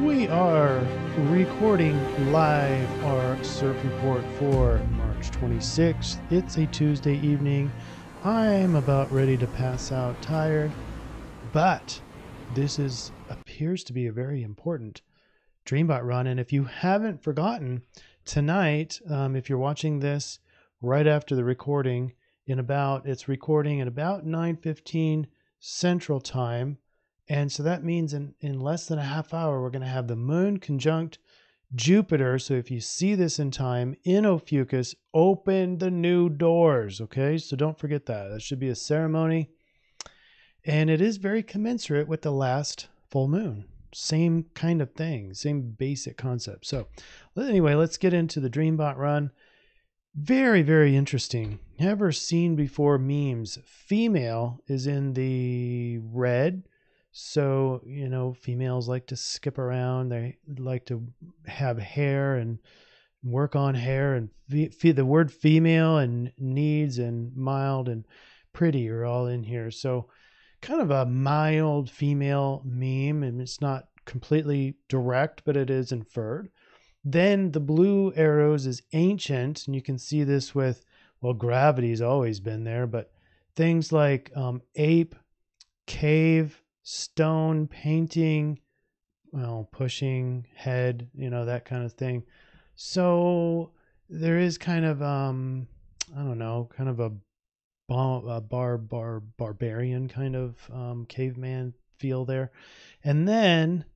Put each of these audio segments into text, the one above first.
We are recording live our CIRF report for March 26th. It's a Tuesday evening. I'm about ready to pass out tired, but this appears to be a very important Dreambot run. And if you haven't forgotten, tonight, if you're watching this right after the recording, it's recording at about 9:15 Central Time. And so that means in less than a half hour, we're going to have the moon conjunct Jupiter. So if you see this in time in Ophiuchus, open the new doors. Okay, so don't forget that. That should be a ceremony. And it is very commensurate with the last full moon. Same kind of thing, same basic concept. So anyway, let's get into the Dreambot run. Very, very interesting. Never seen before memes. Female is in the red. So, you know, females like to skip around. They like to have hair and work on hair, and the word female and needs and mild and pretty are all in here. So kind of a mild female meme, and it's not completely direct, but it is inferred. Then the blue arrows is ancient, and you can see this with, well, gravity's always been there, but things like ape, cave, stone, painting, well, pushing, head, you know, that kind of thing. So there is kind of, I don't know, kind of a barbarian kind of caveman feel there. And then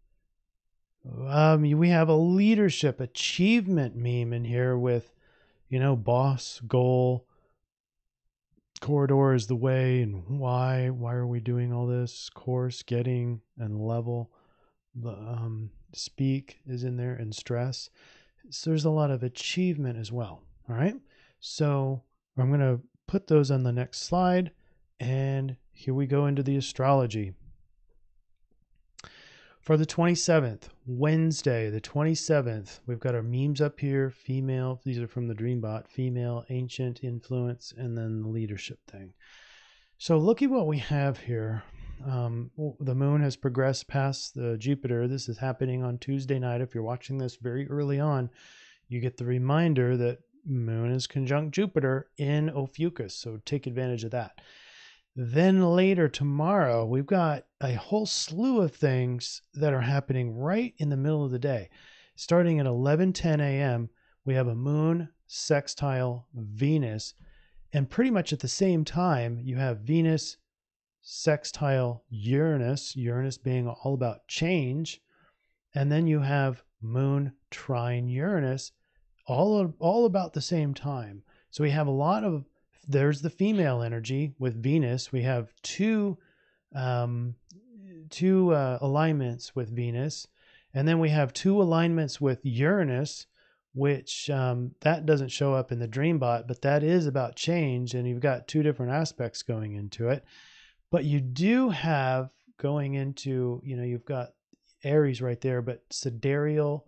we have a leadership achievement meme in here with, you know, boss, goal, corridor is the way, and why are we doing all this, course, getting, and level. Speak is in there, and stress. So there's a lot of achievement as well. All right, so I'm going to put those on the next slide, and here we go into the astrology. For the 27th, Wednesday, the 27th, we've got our memes up here. Female, these are from the Dreambot. Female, ancient, influence, and then the leadership thing. So look at what we have here. The moon has progressed past the Jupiter. This is happening on Tuesday night. If you're watching this very early on, you get the reminder that moon is conjunct Jupiter in Ophiuchus. So take advantage of that. Then later tomorrow, we've got a whole slew of things that are happening right in the middle of the day. Starting at 11:10 a.m., we have a moon sextile Venus. And pretty much at the same time, you have Venus sextile Uranus, Uranus being all about change. And then you have moon trine Uranus, all about the same time. So we have a lot of, there's the female energy with Venus. We have two alignments with Venus, and then we have two alignments with Uranus, which that doesn't show up in the Dreambot, but that is about change, and you've got two different aspects going into it. But you do have going into, you know, you've got Aries right there, but Sidereal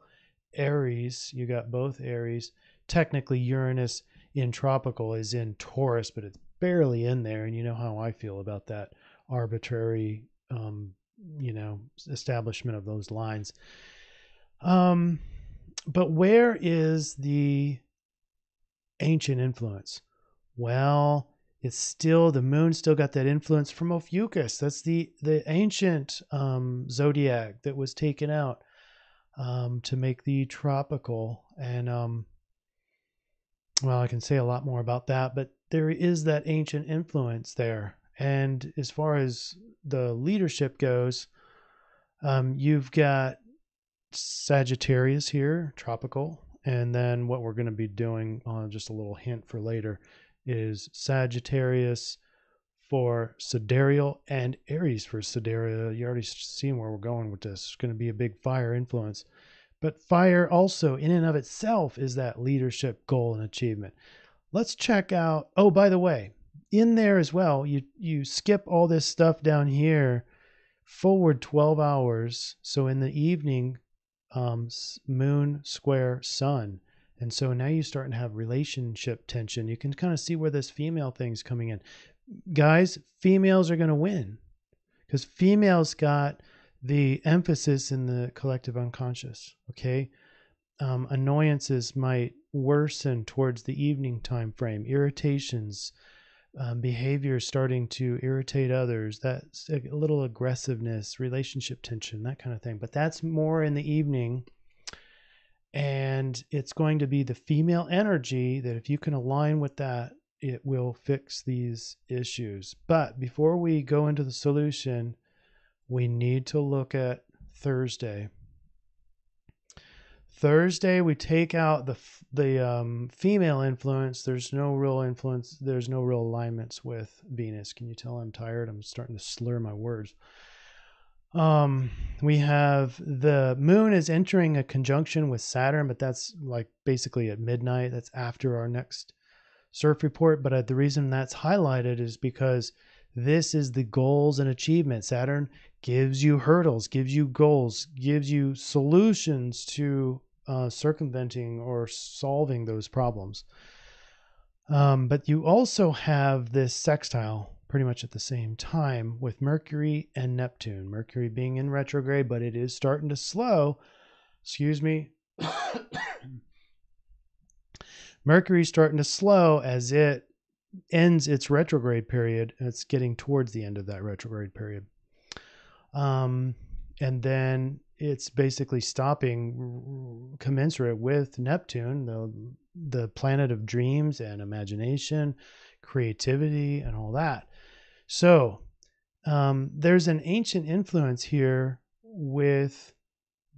Aries, you got both Aries. Technically Uranus in tropical is in Taurus, but it's barely in there, and you know how I feel about that arbitrary you know, establishment of those lines. But where is the ancient influence? Well, it's still, the moon still got that influence from Ophiuchus. That's the ancient zodiac that was taken out to make the tropical. And well, I can say a lot more about that, but there is that ancient influence there. And as far as the leadership goes, you've got Sagittarius here, tropical. And then what we're going to be doing, just a little hint for later, is Sagittarius for Sidereal and Aries for Sidereal. You already seen where we're going with this. It's going to be a big fire influence. But fire also in and of itself is that leadership goal and achievement. Let's check out, oh, by the way, in there as well, you skip all this stuff down here, forward 12 hours. So in the evening, moon square sun. And so now you start to have relationship tension. You can kind of see where this female thing's coming in. Guys, females are going to win because females got the emphasis in the collective unconscious. Okay. Annoyances might worsen towards the evening time frame, irritations, behavior starting to irritate others, that's a little aggressiveness, relationship tension, that kind of thing. But that's more in the evening. And it's going to be the female energy that if you can align with that, it will fix these issues. But before we go into the solution, we need to look at Thursday. Thursday, we take out the female influence. There's no real influence. There's no real alignments with Venus. Can you tell I'm tired? I'm starting to slur my words. We have the moon is entering a conjunction with Saturn, but that's like basically at midnight. That's after our next CIRF report. But the reason that's highlighted is because this is the goals and achievements. Saturn gives you hurdles, gives you goals, gives you solutions to circumventing or solving those problems. But you also have this sextile pretty much at the same time with Mercury and Neptune. Mercury being in retrograde, but it is starting to slow. Excuse me. Mercury's starting to slow as it ends its retrograde period. It's getting towards the end of that retrograde period. And then it's basically stopping commensurate with Neptune, the planet of dreams and imagination, creativity, and all that. So there's an ancient influence here with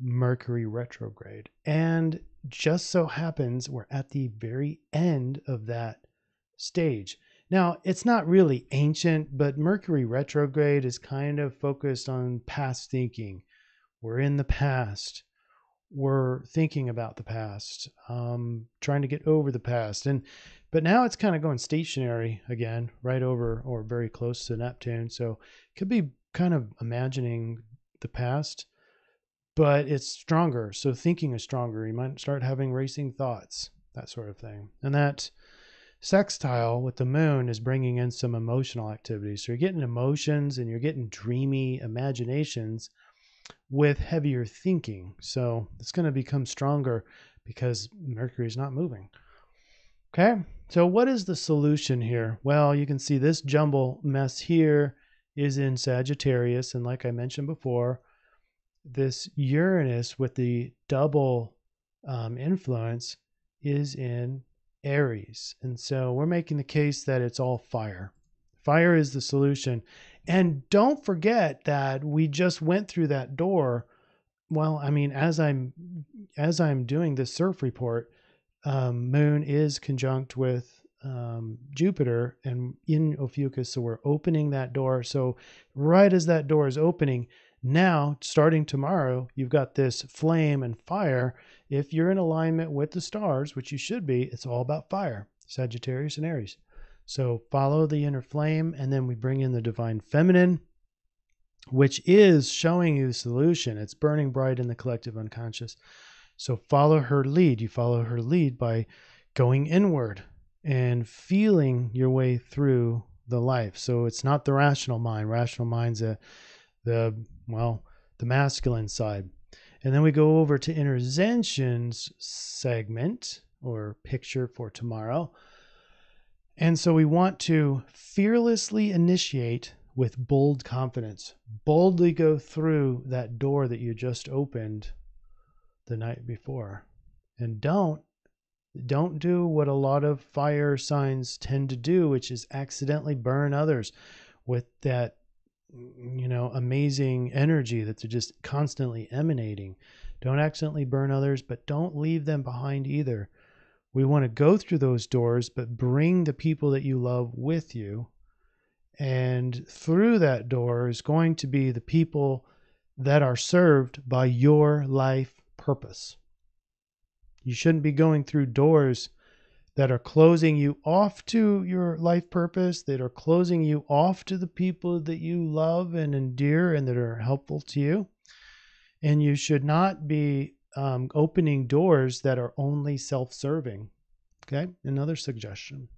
Mercury retrograde. And just so happens we're at the very end of that stage. Now, it's not really ancient, but Mercury retrograde is kind of focused on past thinking. We're in the past. We're thinking about the past, trying to get over the past. But now it's kind of going stationary again, right over or very close to Neptune. So it could be kind of imagining the past, but it's stronger. So thinking is stronger. You might start having racing thoughts, that sort of thing. And that sextile with the moon is bringing in some emotional activity. So you're getting emotions and you're getting dreamy imaginations with heavier thinking. So it's going to become stronger because Mercury is not moving. Okay, so what is the solution here? Well, you can see this jumble mess here is in Sagittarius. And like I mentioned before, this Uranus with the double influence is in Aries. And so we're making the case that it's all fire. Fire is the solution. And don't forget that we just went through that door. Well, I mean, as I'm doing this CIRF report, Moon is conjunct with Jupiter and in Ophiuchus, so we're opening that door. So right as that door is opening, now starting tomorrow, you've got this flame and fire. If you're in alignment with the stars, which you should be, it's all about fire, Sagittarius and Aries. So follow the inner flame, and then we bring in the divine feminine, which is showing you the solution. It's burning bright in the collective unconscious. So follow her lead. You follow her lead by going inward and feeling your way through the life. So it's not the rational mind. Rational mind's the masculine side. And then we go over to interventions segment or picture for tomorrow. And so we want to fearlessly initiate with bold confidence. Boldly go through that door that you just opened the night before. And don't do what a lot of fire signs tend to do, which is accidentally burn others with that, amazing energy that they're just constantly emanating. Don't accidentally burn others, but don't leave them behind either. We want to go through those doors, but bring the people that you love with you. And through that door is going to be the people that are served by your life purpose. You shouldn't be going through doors that are closing you off to your life purpose, that are closing you off to the people that you love and endear and that are helpful to you. And you should not be opening doors that are only self-serving. Okay, another suggestion.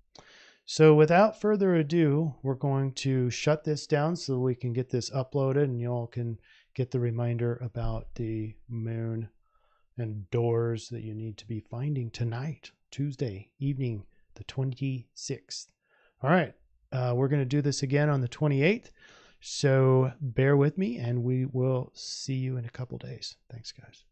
So without further ado, we're going to shut this down so we can get this uploaded and you all can get the reminder about the moon and doors that you need to be finding tonight, Tuesday evening, the 26th. All right, we're going to do this again on the 28th. So bear with me, and we will see you in a couple days. Thanks, guys.